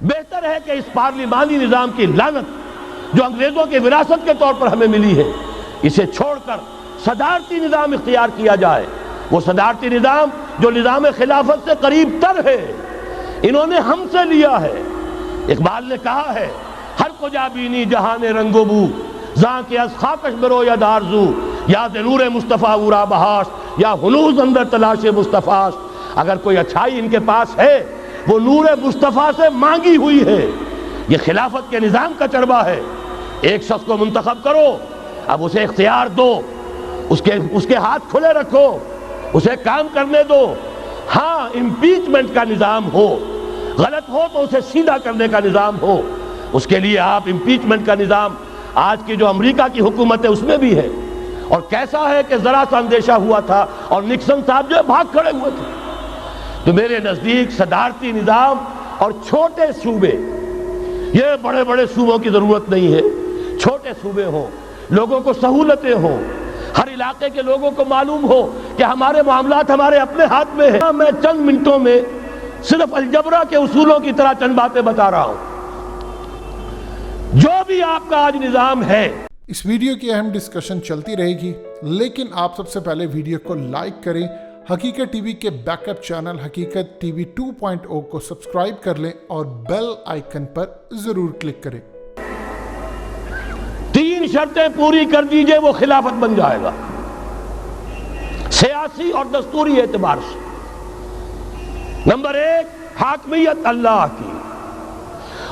بہتر ہے کہ اس پارلیمانی نظام کی لعنت جو انگریزوں کی وراثت کے طور پر ہمیں ملی ہے، اسے چھوڑ کر صدارتی نظام اختیار کیا جائے۔ وہ صدارتی نظام جو نظام خلافت سے قریب تر ہے، انہوں نے ہم سے لیا ہے۔ اقبال نے کہا ہے، ہر کجا بینی جہان رنگ و بو، زاں کے از خاکش برو یا دارزو، یا نور مصطفیٰ اورا بہاش، یا ہنوز اندر تلاش مصطفیٰ۔ اگر کوئی اچھائی ان کے پاس ہے وہ نور مصطفیٰ سے مانگی ہوئی ہے۔ یہ خلافت کے نظام کا چربا ہے۔ ایک شخص کو منتخب کرو، اب اسے اختیار دو، اس کے ہاتھ کھلے رکھو، اسے کام کرنے دو۔ ہاں، امپیچمنٹ کا نظام ہو، غلط ہو تو اسے سیدھا کرنے کا نظام ہو۔ اس کے لیے آپ امپیچمنٹ کا نظام آج کی جو امریکہ کی حکومت ہے اس میں بھی ہے۔ اور کیسا ہے کہ ذرا سا اندیشہ ہوا تھا اور نکسن صاحب جو بھاگ کھڑے ہوئے تھے۔ تو میرے نزدیک صدارتی نظام اور چھوٹے صوبے، یہ بڑے بڑے صوبوں کی ضرورت نہیں ہے، چھوٹے صوبے ہوں، لوگوں کو سہولتیں ہوں، ہر علاقے کے لوگوں کو معلوم ہو کہ ہمارے معاملات ہمارے اپنے ہاتھ میں ہیں۔ میں چند منٹوں میں صرف الجبرا کے اصولوں کی طرح چند باتیں بتا رہا ہوں۔ جو بھی آپ کا آج نظام ہے، اس ویڈیو کی اہم ڈسکشن چلتی رہے گی، لیکن آپ سب سے پہلے ویڈیو کو لائک کریں، حقیقت ٹی وی کے بیک اپ چینل حقیقت ٹی وی 2.0 کو سبسکرائب کر لیں اور بیل آئیکن پر ضرور کلک کریں۔ 3 شرطیں پوری کر دیجئے وہ خلافت بن جائے گا، سیاسی اور دستوری اعتبار سے۔ نمبر 1، حاکمیت اللہ کی،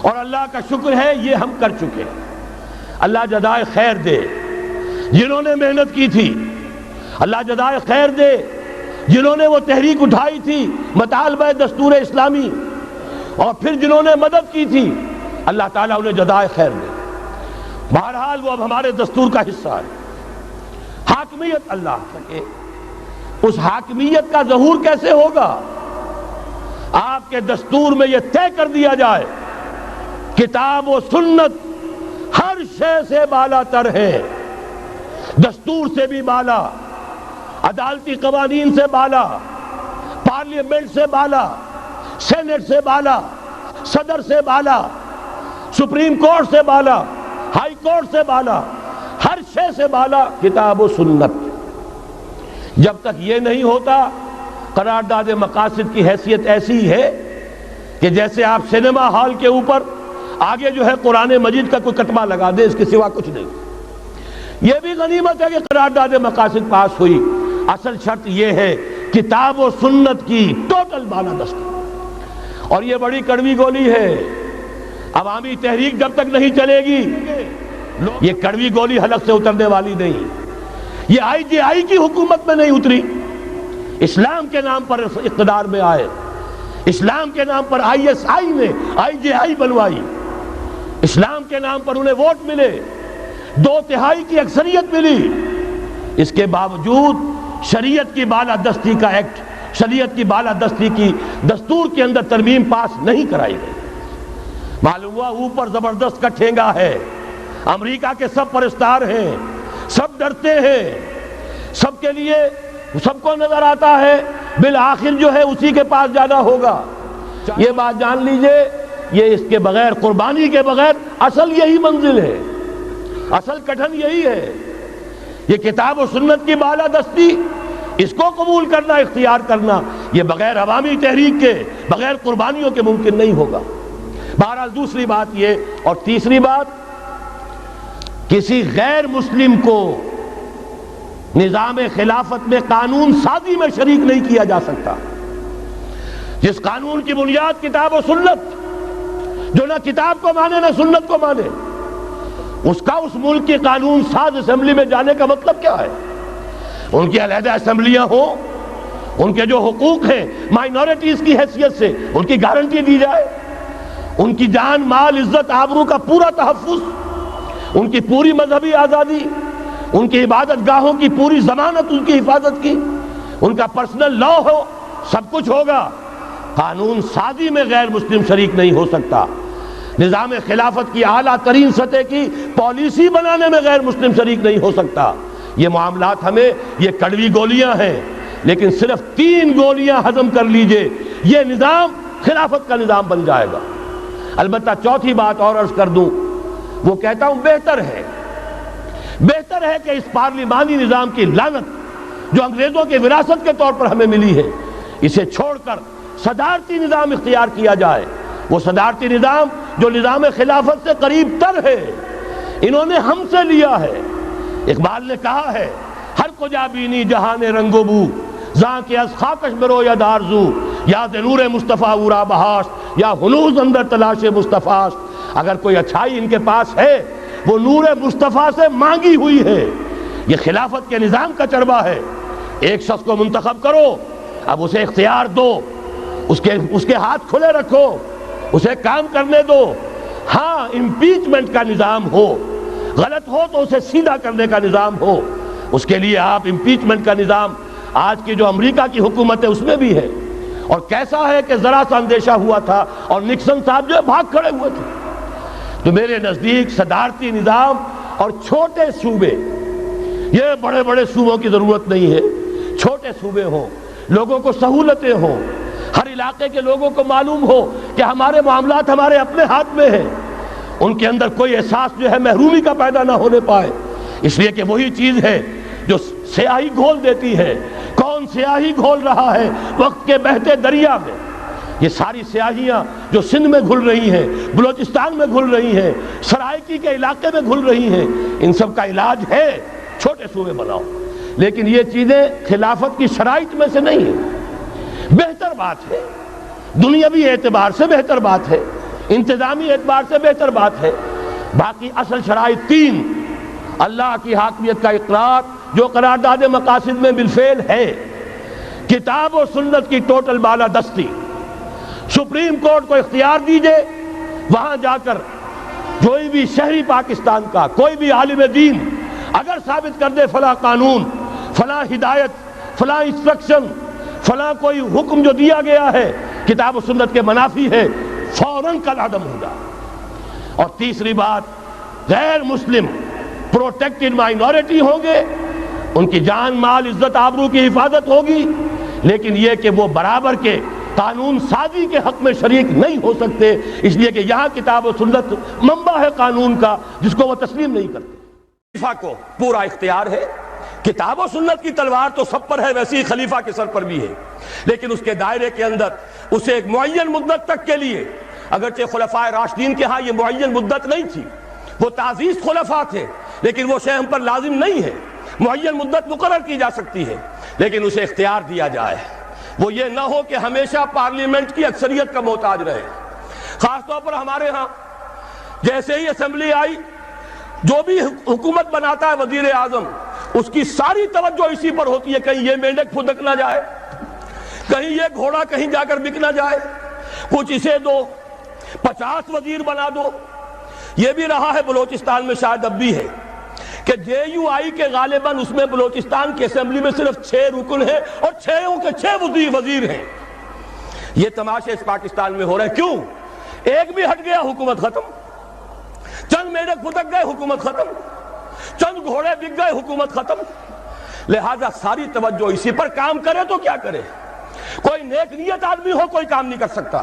اور اللہ کا شکر ہے یہ ہم کر چکے۔ اللہ جزائے خیر دے جنہوں نے محنت کی تھی، اللہ جزائے خیر دے جنہوں نے وہ تحریک اٹھائی تھی مطالبہ دستور اسلامی، اور پھر جنہوں نے مدد کی تھی، اللہ تعالیٰ انہیں جزائے خیر دے۔ بہرحال وہ اب ہمارے دستور کا حصہ ہے۔ حاکمیت اللہ سکے، اس حاکمیت کا ظہور کیسے ہوگا؟ آپ کے دستور میں یہ طے کر دیا جائے، کتاب و سنت ہر شے سے بالا تر ہے، دستور سے بھی بالا، عدالتی قوانین سے بالا، پارلیمنٹ سے بالا، سینٹ سے بالا، صدر سے بالا، سپریم کورٹ سے بالا، ہائی کورٹ سے بالا، ہر شے سے بالا کتاب و سنت۔ جب تک یہ نہیں ہوتا، قرارداد مقاصد کی حیثیت ایسی ہے کہ جیسے آپ سینما ہال کے اوپر آگے جو ہے قرآن مجید کا کوئی کتبہ لگا دے، اس کے سوا کچھ نہیں۔ یہ بھی غنیمت ہے کہ قرارداد مقاصد پاس ہوئی، اصل شرط یہ ہے کتاب و سنت کی ٹوٹل بالادستی۔ اور یہ بڑی کڑوی گولی ہے، عوامی تحریک جب تک نہیں چلے گی یہ کڑوی گولی حلق سے اترنے والی نہیں۔ یہ آئی جے آئی کی حکومت میں نہیں اتری، اسلام کے نام پر اقتدار میں آئے، اسلام کے نام پر آئی ایس آئی نے آئی جے آئی بنوائی، اسلام کے نام پر انہیں ووٹ ملے، 2/3 کی اکثریت ملی، اس کے باوجود شریعت کی بالادستی کا ایکٹ، شریعت کی بالادستی کی دستور کے اندر ترمیم پاس نہیں کرائی گئی۔ معلوم ہوا اوپر زبردست کا ٹھینگا ہے، امریکہ کے سب پرستار ہیں، سب ڈرتے ہیں، سب کے لیے سب کو نظر آتا ہے بالآخر جو ہے اسی کے پاس جانا ہوگا۔ یہ بات جان لیجئے، یہ اس کے بغیر، قربانی کے بغیر اصل یہی منزل ہے، اصل کٹھن یہی ہے۔ یہ کتاب و سنت کی بالادستی، اس کو قبول کرنا، اختیار کرنا، یہ بغیر عوامی تحریک کے، بغیر قربانیوں کے ممکن نہیں ہوگا۔ بہرحال دوسری بات یہ، اور تیسری بات، کسی غیر مسلم کو نظام خلافت میں قانون سازی میں شریک نہیں کیا جا سکتا۔ جس قانون کی بنیاد کتاب و سنت، جو نہ کتاب کو مانے نہ سنت کو مانے، اس کا اس ملک کی قانون ساز اسمبلی میں جانے کا مطلب کیا ہے؟ ان کی علیحدہ اسمبلیاں ہوں، ان کے جو حقوق ہیں مائنورٹیز کی حیثیت سے ان کی گارنٹی دی جائے، ان کی جان، مال، عزت، آبرو کا پورا تحفظ، ان کی پوری مذہبی آزادی، ان کی عبادت گاہوں کی پوری ضمانت، ان کی حفاظت کی، ان کا پرسنل لا ہو، سب کچھ ہوگا۔ قانون سازی میں غیر مسلم شریک نہیں ہو سکتا، نظام خلافت کی اعلیٰ ترین سطح کی پالیسی بنانے میں غیر مسلم شریک نہیں ہو سکتا۔ یہ معاملات ہمیں، یہ کڑوی گولیاں ہیں، لیکن صرف 3 گولیاں ہضم کر لیجئے، یہ نظام خلافت کا نظام بن جائے گا۔ البتہ چوتھی بات اور عرض کر دوں، وہ کہتا ہوں بہتر ہے کہ اس پارلیمانی نظام کی لعنت جو انگریزوں کی وراثت کے طور پر ہمیں ملی ہے، اسے چھوڑ کر صدارتی نظام اختیار کیا جائے۔ وہ صدارتی نظام جو نظام خلافت سے قریب تر ہے، انہوں نے ہم سے لیا ہے۔ اقبال نے کہا ہے، ہر کجا بینی جہان رنگ و بو، زاں کے از خاکش برو یا دارزو، یا نور مصطفیٰ اورا بہاش، یا ہنوز اندر تلاش مصطفیٰ۔ اگر کوئی اچھائی ان کے پاس ہے وہ نور مصطفیٰ سے مانگی ہوئی ہے۔ یہ خلافت کے نظام کا چربا ہے۔ ایک شخص کو منتخب کرو، اب اسے اختیار دو، اس کے ہاتھ کھلے رکھو، اسے کام کرنے دو۔ ہاں، امپیچمنٹ کا نظام ہو، غلط ہو تو اسے سیدھا کرنے کا نظام ہو۔ اس کے لیے آپ امپیچمنٹ کا نظام آج کی جو امریکہ کی حکومت ہے اس میں بھی ہے، اور کیسا ہے کہ ذرا سا اندیشہ ہوا تھا اور نکسن صاحب جو بھاگ کھڑے ہوئے تھے۔ تو میرے نزدیک صدارتی نظام اور چھوٹے صوبے، یہ بڑے بڑے صوبوں کی ضرورت نہیں ہے، چھوٹے صوبے ہوں، لوگوں کو سہولتیں ہوں، ہر علاقے کے لوگوں کو معلوم ہو کہ ہمارے معاملات ہمارے اپنے ہاتھ میں ہیں، ان کے اندر کوئی احساس جو ہے محرومی کا پیدا نہ ہونے پائے۔ اس لیے کہ وہی چیز ہے جو سیاہی گھول دیتی ہے۔ کون سیاہی گھول رہا ہے وقت کے بہتے دریا میں؟ یہ ساری سیاہیاں جو سندھ میں گھل رہی ہیں، بلوچستان میں گھل رہی ہیں، سرائکی کے علاقے میں گھل رہی ہیں، ان سب کا علاج ہے چھوٹے صوبے بناؤ۔ لیکن یہ چیزیں خلافت کی شرائط میں سے نہیں ہیں۔ بہتر بات ہے، دنیاوی اعتبار سے بہتر بات ہے، انتظامی اعتبار سے بہتر بات ہے۔ باقی اصل شرائط تین: اللہ کی حاکمیت کا اقرار جو قرارداد مقاصد میں بالفعل ہے، کتاب و سنت کی ٹوٹل بالادستی، سپریم کورٹ کو اختیار دیجئے وہاں جا کر کوئی بھی شہری پاکستان کا کوئی بھی عالم دین اگر ثابت کر دے فلاں قانون، فلاں ہدایت، فلاں انسٹرکشن، فلاں کوئی حکم جو دیا گیا ہے کتاب و سنت کے منافی ہے، فوراً کل عدم ہوگا۔ اور تیسری بات، غیر مسلم پروٹیکٹڈ مائنورٹی ہوں گے، ان کی جان مال عزت آبرو کی حفاظت ہوگی، لیکن یہ کہ وہ برابر کے قانون سازی کے حق میں شریک نہیں ہو سکتے، اس لیے کہ یہاں کتاب و سنت منبع ہے قانون کا جس کو وہ تسلیم نہیں کرتے۔ خلیفہ کو پورا اختیار ہے، کتاب و سنت کی تلوار تو سب پر ہے، ویسے ہی خلیفہ کے سر پر بھی ہے، لیکن اس کے دائرے کے اندر اسے ایک معین مدت تک کے لیے، اگرچہ خلفائے راشدین کے ہاں یہ معین مدت نہیں تھی، وہ تعزیز خلفاء تھے، لیکن وہ شے ہم پر لازم نہیں ہے، معین مدت مقرر کی جا سکتی ہے، لیکن اسے اختیار دیا جائے۔ وہ یہ نہ ہو کہ ہمیشہ پارلیمنٹ کی اکثریت کا محتاج رہے۔ خاص طور پر ہمارے ہاں جیسے ہی اسمبلی آئی، جو بھی حکومت بناتا ہے وزیر اعظم، اس کی ساری توجہ اسی پر ہوتی ہے، کہیں یہ مینڈک پھدک نہ جائے، کہیں یہ گھوڑا کہیں جا کر بک نہ جائے، کچھ اسے دو، 50 وزیر بنا دو۔ یہ بھی رہا ہے بلوچستان میں، شاید اب بھی ہے، کہ جے یو آئی کے غالباً اس میں بلوچستان کی اسمبلی میں صرف 6 رکن ہیں اور 6 کے 6 وزیر ہیں۔ یہ تماشے اس پاکستان میں ہو رہے ہیں، کیوں؟ ایک بھی ہٹ گیا حکومت ختم، چند میڈک پھدک گئے حکومت ختم، چند گھوڑے بک گئے حکومت ختم۔ لہذا ساری توجہ اسی پر، کام کرے تو کیا کرے؟ کوئی نیک نیت آدمی ہو کوئی کام نہیں کر سکتا،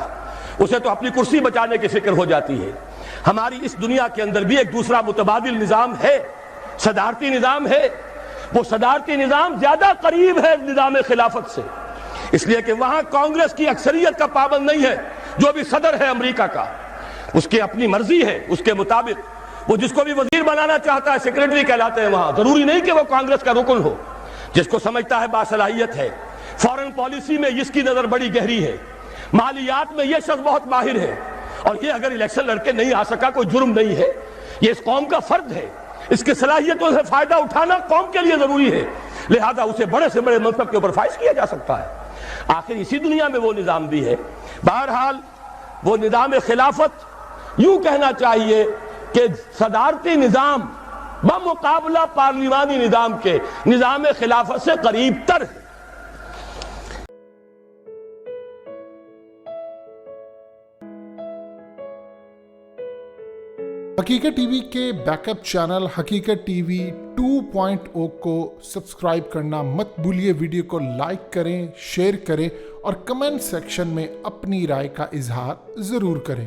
اسے تو اپنی کرسی بچانے کی فکر ہو جاتی ہے۔ ہماری اس دنیا کے اندر بھی ایک دوسرا متبادل نظام ہے، صدارتی نظام ہے۔ وہ صدارتی نظام زیادہ قریب ہے نظام خلافت سے، اس لیے کہ وہاں کانگریس کی اکثریت کا پابند نہیں ہے۔ جو بھی صدر ہے امریکہ کا، اس کی اپنی مرضی ہے، اس کے مطابق وہ جس کو بھی وزیر بنانا چاہتا ہے سیکریٹری کہلاتے ہیں وہاں، ضروری نہیں کہ وہ کانگریس کا رکن ہو، جس کو سمجھتا ہے باصلاحیت ہے۔ فارن پالیسی میں اس کی نظر بڑی گہری ہے، مالیات میں یہ شخص بہت ماہر ہے، اور یہ اگر الیکشن لڑ کے نہیں آ سکا کوئی جرم نہیں ہے، یہ اس قوم کا فرد ہے، اس کی صلاحیتوں سے فائدہ اٹھانا قوم کے لیے ضروری ہے، لہذا اسے بڑے سے بڑے منصب کے اوپر فائز کیا جا سکتا ہے۔ آخر اسی دنیا میں وہ نظام بھی ہے۔ بہرحال وہ نظام خلافت، یوں کہنا چاہیے کہ صدارتی نظام بمقابلہ پارلیمانی نظام کے نظام خلافت سے قریب تر ہے۔ حقیقت ٹی وی کے بیک اپ چینل حقیقت ٹی وی 2.0 کو سبسکرائب کرنا مت بھولیے، ویڈیو کو لائک کریں، شیئر کریں اور کمنٹ سیکشن میں اپنی رائے کا اظہار ضرور کریں۔